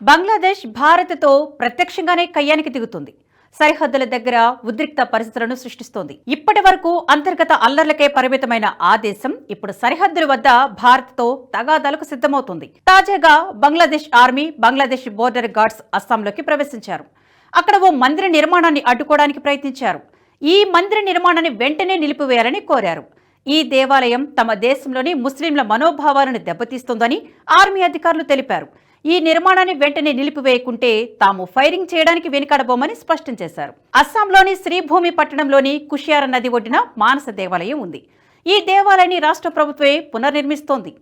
బంగ్లాదేశ్ భారత్తో ప్రత్యక్షంగానే కయ్యానికి దిగుతుంది. సరిహద్దుల దగ్గర ఉద్రిక్త పరిస్థితులను సృష్టిస్తోంది. ఇప్పటి వరకు అంతర్గత అల్లర్లకే పరిమితమైన ఆ దేశం ఇప్పుడు సరిహద్దుల వద్ద భారత్తో తగాదాలకు సిద్ధమవుతుంది. తాజాగా Bangladesh army, Bangladesh border guards అస్సాంలోకి ప్రవేశించారు. అక్కడ ఓ మందిర నిర్మాణాన్ని అడ్డుకోవడానికి ప్రయత్నించారు. ఈ మందిర నిర్మాణాన్ని వెంటనే నిలిపివేయాలని కోరారు. ఈ దేవాలయం తమ దేశంలోని ముస్లింల మనోభావాలను దెబ్బతీస్తోందని ఆర్మీ అధికారులు తెలిపారు. ఈ నిర్మాణాన్ని వెంటనే నిలిపివేయకుంటే తాము ఫైరింగ్ చేయడానికి వెనుకాడబోమని స్పష్టం చేశారు. అస్సాంలోని శ్రీభూమి పట్టణంలోని కుషియార నది ఒడ్డున మానస దేవాలయం ఉంది. ఈ దేవాలయాన్ని రాష్ట్ర ప్రభుత్వమే పునర్నిర్మిస్తోంది.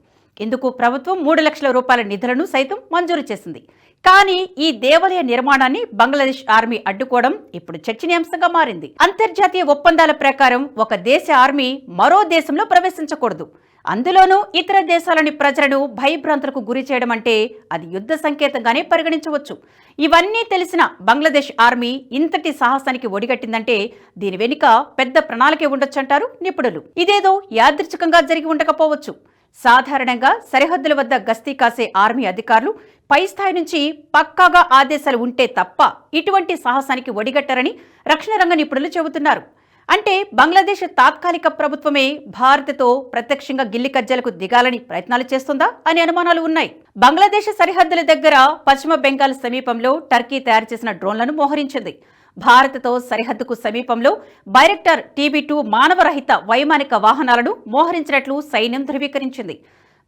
ఇందుకు ప్రభుత్వం 3 లక్షల రూపాయల నిధులను సైతం మంజూరు చేసింది. కానీ ఈ దేవాలయ నిర్మాణాన్ని బంగ్లాదేశ్ ఆర్మీ అడ్డుకోవడం ఇప్పుడు చర్చనీయాంశంగా మారింది. అంతర్జాతీయ ఒప్పందాల ప్రకారం ఒక దేశ ఆర్మీ మరో దేశంలో ప్రవేశించకూడదు. అందులోనూ ఇతర దేశాలని ప్రజలను భయభ్రాంతులకు గురి చేయడం అంటే అది యుద్ధ సంకేతంగానే పరిగణించవచ్చు. ఇవన్నీ తెలిసిన బంగ్లాదేశ్ ఆర్మీ ఇంతటి సాహసానికి ఒడిగట్టిందంటే దీని వెనుక పెద్ద ప్రణాళికే ఉండొచ్చంటారు నిపుణులు. ఇదేదో యాదృచ్ఛికంగా జరిగి ఉండకపోవచ్చు. సాధారణంగా సరిహద్దుల వద్ద గస్తీ కాసే ఆర్మీ అధికారులు పై స్థాయి నుంచి పక్కాగా ఆదేశాలు ఉంటే తప్ప ఇటువంటి సాహసానికి ఒడిగట్టారని రక్షణ రంగ నిపుణులు చెబుతున్నారు. అంటే బంగ్లాదేశ్ తాత్కాలిక ప్రభుత్వమే భారత్తో ప్రత్యక్షంగా గిల్లి కజ్జాలకు దిగాలని ప్రయత్నాలు చేస్తుందా అనే అనుమానాలు ఉన్నాయి. బంగ్లాదేశ్ సరిహద్దుల దగ్గర పశ్చిమ బెంగాల్ సమీపంలో టర్కీ తయారు చేసిన డ్రోన్లను మోహరించింది. భారత్తో సరిహద్దుకు సమీపంలో బైరక్టార్ TB2 మానవరహిత వైమానిక వాహనాలను మోహరించినట్లు సైన్యం ధృవీకరించింది.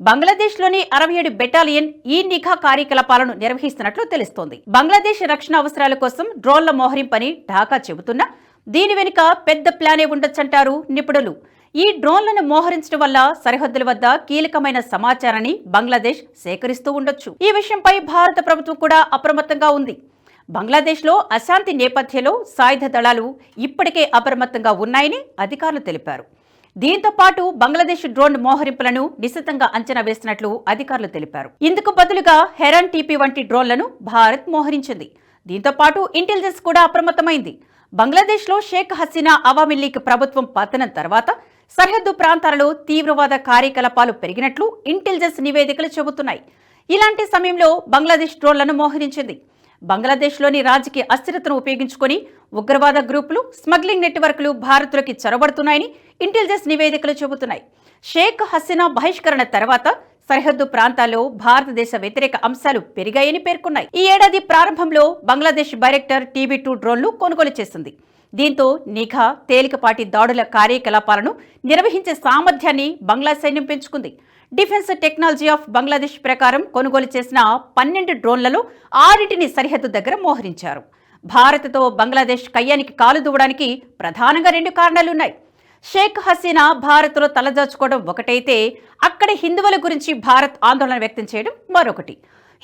బంగ్లాదేశ్లోని 67 బెటాలియన్ ఈ నిఘా కార్యకలాపాలను నిర్వహిస్తున్నట్లు తెలుస్తోంది. బంగ్లాదేశ్ రక్షణ అవసరాల కోసం డ్రోన్ల మోహరింపని ఢాకా చెబుతున్నా దీని వెనుక పెద్ద ప్లానే ఉండొచ్చంటారు నిపుణులు. ఈ డ్రోన్లను మోహరించడం వల్ల సరిహద్దుల వద్ద కీలకమైన సమాచారాన్ని బంగ్లాదేశ్ సేకరిస్తూ ఉండొచ్చు. ఈ విషయంపై భారత ప్రభుత్వం కూడా అప్రమత్తంగా ఉంది. బంగ్లాదేశ్లో అశాంతి నేపథ్యంలో సాయుధ దళాలు ఇప్పటికే అప్రమత్తంగా ఉన్నాయని అధికారులు తెలిపారు. దీంతో పాటు బంగ్లాదేశ్ డ్రోన్ మోహరింపులను నిశితంగా అంచనా వేస్తున్నట్లు అధికారులు తెలిపారు. ఇందుకు బదులుగా హెరాన్ TP వంటి డ్రోన్లను భారత్ మోహరించింది. దీంతో పాటు ఇంటెలిజెన్స్ కూడా అప్రమత్తమైంది. బంగ్లాదేశ్లో షేక్ హసీనా అవామీ లీగ్ ప్రభుత్వం పతనం తర్వాత సరిహద్దు ప్రాంతాలలో తీవ్రవాద కార్యకలాపాలు పెరిగినట్లు ఇంటెలిజెన్స్ నివేదికలు చెబుతున్నాయి. ఇలాంటి సమయంలో బంగ్లాదేశ్ డ్రోన్లను మోహరించింది. బంగ్లాదేశ్లోని రాజకీయ అస్థిరతను ఉపయోగించుకొని ఉగ్రవాద గ్రూపులు, స్మగ్లింగ్ నెట్వర్క్లు భారత్లోకి చొరబడుతున్నాయని ఇంటెలిజెన్స్ నివేదికలు చెబుతున్నాయి. షేక్ హసీనా బహిష్కరణ తర్వాత సరిహద్దు ప్రాంతాల్లో భారతదేశ వ్యతిరేక అంశాలు పెరిగాయని పేర్కొన్నాయి. ఈ ఏడాది ప్రారంభంలో బంగ్లాదేశ్ బైరక్టార్ TB2 డ్రోన్లు కొనుగోలు చేసింది. దీంతో నిఘా, తేలికపాటి దాడుల కార్యకలాపాలను నిర్వహించే సామర్థ్యాన్ని బంగ్లా సైన్యం పెంచుకుంది. డిఫెన్స్ టెక్నాలజీ ఆఫ్ బంగ్లాదేశ్ ప్రకారం కొనుగోలు చేసిన 12 డ్రోన్లలో 6టిని సరిహద్దు దగ్గర మోహరించారు. భారత్తో బంగ్లాదేశ్ కయ్యానికి కాలు దూవడానికి ప్రధానంగా 2 కారణాలున్నాయి. షేక్ హసీనా భారత్లో తలదాచుకోవడం ఒకటైతే, అక్కడి హిందువుల గురించి భారత్ ఆందోళన వ్యక్తం చేయడం మరొకటి.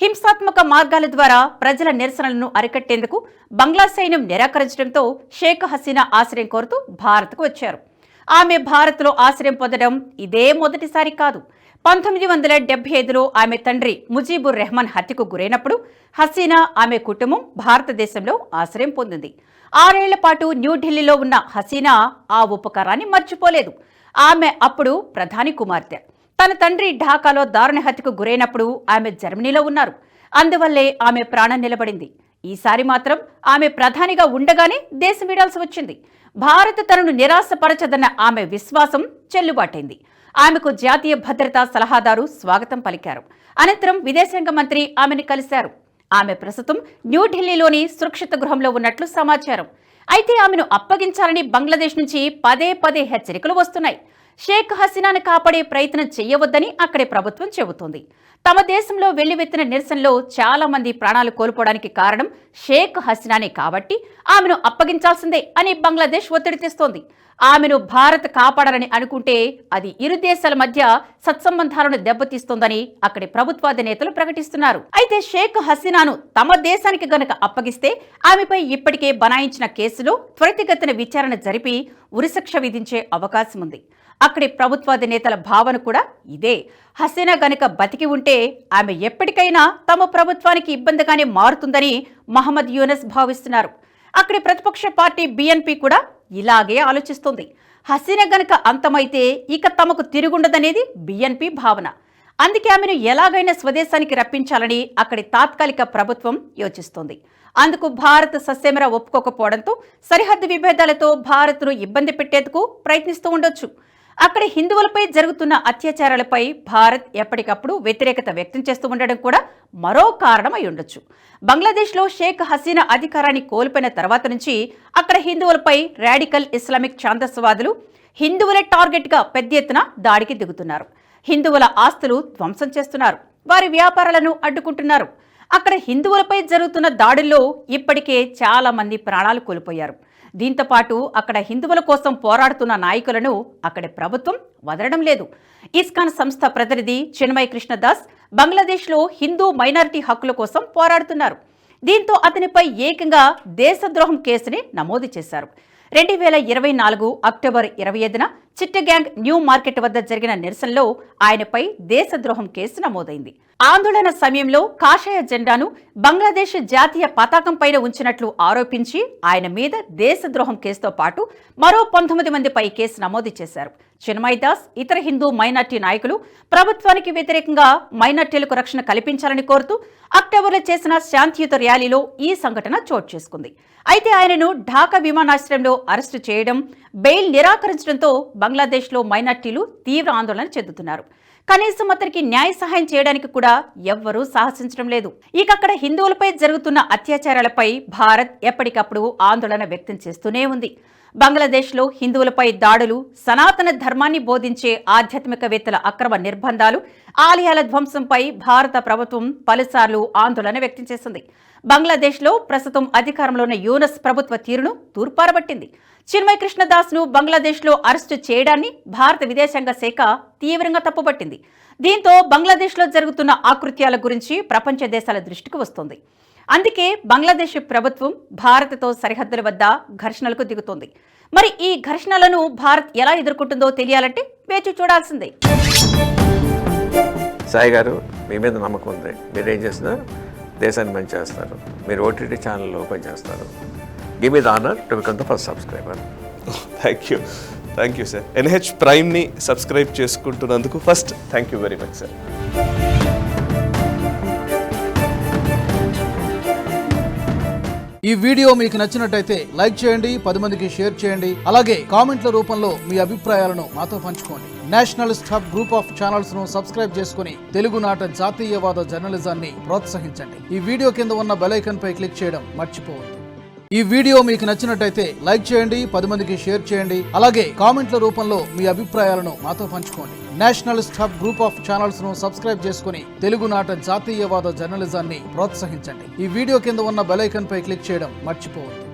హింసాత్మక మార్గాల ద్వారా ప్రజల నిరసనలను అరికట్టేందుకు బంగ్లా సైన్యం నిరాకరించడంతో షేక్ హసీనా ఆశ్రయం కోరుతూ భారత్కు వచ్చారు. ఆమె భారత్లో ఆశ్రయం పొందడం ఇదే మొదటిసారి కాదు. 1975లో ఆమె తండ్రి ముజీబుర్ రెహమాన్ హత్యకు గురైనప్పుడు హసీనా, ఆమె కుటుంబం భారతదేశంలో ఆశ్రయం పొందింది. 6 ఏళ్ల పాటు న్యూఢిల్లీలో ఉన్న హసీనా ఆ ఉపకారాన్ని మర్చిపోలేదు. ఆమె అప్పుడు ప్రధాని కుమార్తె. తన తండ్రి ఢాకాలో దారుణ హత్యకు గురైనప్పుడు ఆమె జర్మనీలో ఉన్నారు. అందువల్లే ఆమె ప్రాణం నిలబడింది. ఈసారి మాత్రం ఆమె ప్రధానిగా ఉండగానే దేశం వీడాల్సి వచ్చింది. భారత్ తనను నిరాశపరచదన్న ఆమె విశ్వాసం చెల్లుబాటైంది. ఆమెకు జాతీయ భద్రతా సలహాదారు స్వాగతం పలికారు. అనంతరం విదేశాంగ మంత్రి ఆమెను కలిశారు. ఆమె ప్రస్తుతం న్యూఢిల్లీలోని సురక్షిత గృహంలో ఉన్నట్లు సమాచారం. అయితే ఆమెను అప్పగించాలని బంగ్లాదేశ్ నుంచి పదే హెచ్చరికలు వస్తున్నాయి. షేక్ హసీనాను కాపాడే ప్రయత్నం చేయవద్దని అక్కడి ప్రభుత్వం చెబుతోంది. తమ దేశంలో వెల్లువెత్తిన నిరసనలో చాలా మంది ప్రాణాలు కోల్పోవడానికి కారణం షేక్ హసీనానే కాబట్టి ఆమెను అప్పగించాల్సిందే అని బంగ్లాదేశ్ ఒత్తిడి తెస్తోంది. ఆమెను భారత్ కాపాడాలని అనుకుంటే అది ఇరు దేశాల మధ్య సత్సంబంధాలను దెబ్బతీస్తోందని అక్కడి ప్రభుత్వాధినేతలు ప్రకటిస్తున్నారు. అయితే షేక్ హసీనాను తమ దేశానికి గనక అప్పగిస్తే ఆమెపై ఇప్పటికే బనాయించిన కేసులో త్వరితగతిన విచారణ జరిపి ఉరిశిక్ష విధించే అవకాశం ఉంది. అక్కడి ప్రభుత్వాధినేతల భావన కూడా ఇదే. హసీనా గనక బతికి ఉంటే ఆమె ఎప్పటికైనా తమ ప్రభుత్వానికి ఇబ్బందిగానే మారుతుందని మహమ్మద్ యూనస్ భావిస్తున్నారు. అక్కడి ప్రతిపక్ష పార్టీ BNP కూడా ఇలాగే ఆలోచిస్తోంది. హసీనా గనక అంతమైతే ఇక తమకు తిరుగుండదనేది BNP భావన. అందుకే ఆమెను ఎలాగైనా స్వదేశానికి రప్పించాలని అక్కడి తాత్కాలిక ప్రభుత్వం యోచిస్తోంది. అందుకు భారత్ ససేమిరా ఒప్పుకోకపోవడంతో సరిహద్దు విభేదాలతో భారత్ను ఇబ్బంది పెట్టేందుకు ప్రయత్నిస్తూ ఉండొచ్చు. అక్కడి హిందువులపై జరుగుతున్న అత్యాచారాలపై భారత్ ఎప్పటికప్పుడు వ్యతిరేకత వ్యక్తం చేస్తూ ఉండడం కూడా మరో కారణం అయి ఉండొచ్చు. బంగ్లాదేశ్లో షేక్ హసీనా అధికారాన్ని కోల్పోయిన తర్వాత నుంచి అక్కడ హిందువులపై రాడికల్ ఇస్లామిక్ ఛాందస్వాదులు హిందువులే టార్గెట్గా పెద్ద ఎత్తున దాడికి దిగుతున్నారు. హిందువుల ఆస్తులు ధ్వంసం చేస్తున్నారు, వారి వ్యాపారాలను అడ్డుకుంటున్నారు. అక్కడ హిందువులపై జరుగుతున్న దాడుల్లో ఇప్పటికే చాలా మంది ప్రాణాలు కోల్పోయారు. దీంతో పాటు అక్కడ హిందువుల కోసం పోరాడుతున్న నాయకులను అక్కడి ప్రభుత్వం వదలడం లేదు. ఇస్కాన్ సంస్థ ప్రతినిధి చిన్మయ్ కృష్ణదాస్ బంగ్లాదేశ్లో హిందూ మైనారిటీ హక్కుల కోసం పోరాడుతున్నారు. దీంతో అతనిపై ఏకంగా దేశద్రోహం కేసుని నమోదు చేశారు. 2024 అక్టోబర్ 25న చిట్టగ్యాంగ్ న్యూ మార్కెట్ వద్ద జరిగిన నిరసనలో ఆయనపై దేశద్రోహం కేసు నమోదైంది. ఆందోళన సమయంలో కాషాయ జెండాను బంగ్లాదేశ్ జాతీయ పతాకం పైన ఉంచినట్లు ఆరోపించి ఆయన మీద దేశద్రోహం కేసుతో పాటు మరో 19 మందిపై కేసు నమోదు చేశారు. చిన్మయ్ దాస్ ఇతర హిందూ మైనార్టీ నాయకులు ప్రభుత్వానికి వ్యతిరేకంగా మైనార్టీలకు రక్షణ కల్పించాలని కోరుతూ అక్టోబర్లో చేసిన శాంతియుత ర్యాలీలో ఈ సంఘటన చోటు చేసుకుంది. అయితే ఆయనను ఢాకా విమానాశ్రయంలో అరెస్టు చేయడం, బెయిల్ నిరాకరించడంతో బంగ్లాదేశ్లో మైనార్టీలు తీవ్ర ఆందోళన చెందుతున్నారు. కనీసం అతనికి న్యాయ సహాయం చేయడానికి కూడా ఎవ్వరూ సాహసించడం లేదు. ఇక అక్కడ హిందువులపై జరుగుతున్న అత్యాచారాలపై భారత్ ఎప్పటికప్పుడు ఆందోళన వ్యక్తం చేస్తూనే ఉంది. బంగ్లాదేశ్లో హిందువులపై దాడులు, సనాతన ధర్మాన్ని బోధించే ఆధ్యాత్మికవేత్తల అక్రమ నిర్బంధాలు, ఆలయాల ధ్వంసంపై భారత ప్రభుత్వం పలుసార్లు ఆందోళన వ్యక్తం చేసింది. బంగ్లాదేశ్లో ప్రస్తుతం అధికారంలో ఉన్న యూనస్ ప్రభుత్వ తీరును తూర్పారబట్టింది. చిన్మయ్ కృష్ణదాస్ను బంగ్లాదేశ్లో అరెస్టు చేయడాన్ని భారత విదేశాంగ శాఖ తీవ్రంగా తప్పుపట్టింది. దీంతో బంగ్లాదేశ్లో జరుగుతున్న ఆకృత్యాల గురించి ప్రపంచ దేశాల దృష్టికి వస్తోంది. అందుకే బంగ్లాదేశ్ ప్రభుత్వం భారత్తో సరిహద్దుల వద్ద ఘర్షణలకు దిగుతోంది. మరి ఈ ఘర్షణలను భారత్ ఎలా ఎదుర్కొంటుందో తెలియాలంటే వేచి చూడాల్సిందే. సాయి గారు, మీ మీద నమ్మకం ఉంది. మీరేం చేసినా దేశాన్ని మంచి చేస్తారు. మీరు ఓటీటీ ఛానల్ ఓపెన్ చేస్తారు. Give me the honour to become the first subscriber. Thank you sir. NH ప్రైమ్ని సబ్స్క్రైబ్ చేసుకుంటున్నందుకు first thank you very much sir. ఈ వీడియో మీకు నచ్చినట్టయితే లైక్ చేయండి, 10 మందికి షేర్ చేయండి. అలాగే కామెంట్ల రూపంలో మీ అభిప్రాయాలను మాతో పంచుకోండి. Nationalist hub group of channels ను సబ్స్క్రైబ్ చేసుకుని తెలుగునాట జాతీయవాద జర్నలిజాన్ని ప్రోత్సహించండి. ఈ వీడియో కింద ఉన్న బెల్ ఐకాన్ పై క్లిక్ చేయడం మర్చిపోవద్దు. ఈ వీడియో మీకు నచ్చినట్టయితే లైక్ చేయండి, 10 మందికి షేర్ చేయండి. అలాగే కామెంట్ల రూపంలో మీ అభిప్రాయాలను మాతో పంచుకోండి. Nationalist hub group of channels ను సబ్స్క్రైబ్ చేసుకుని తెలుగునాట జాతీయవాద జర్నలిజాన్ని ప్రోత్సహించండి. ఈ వీడియో కింద ఉన్న బెల్ ఐకాన్ పై క్లిక్ చేయడం మర్చిపోవద్దు.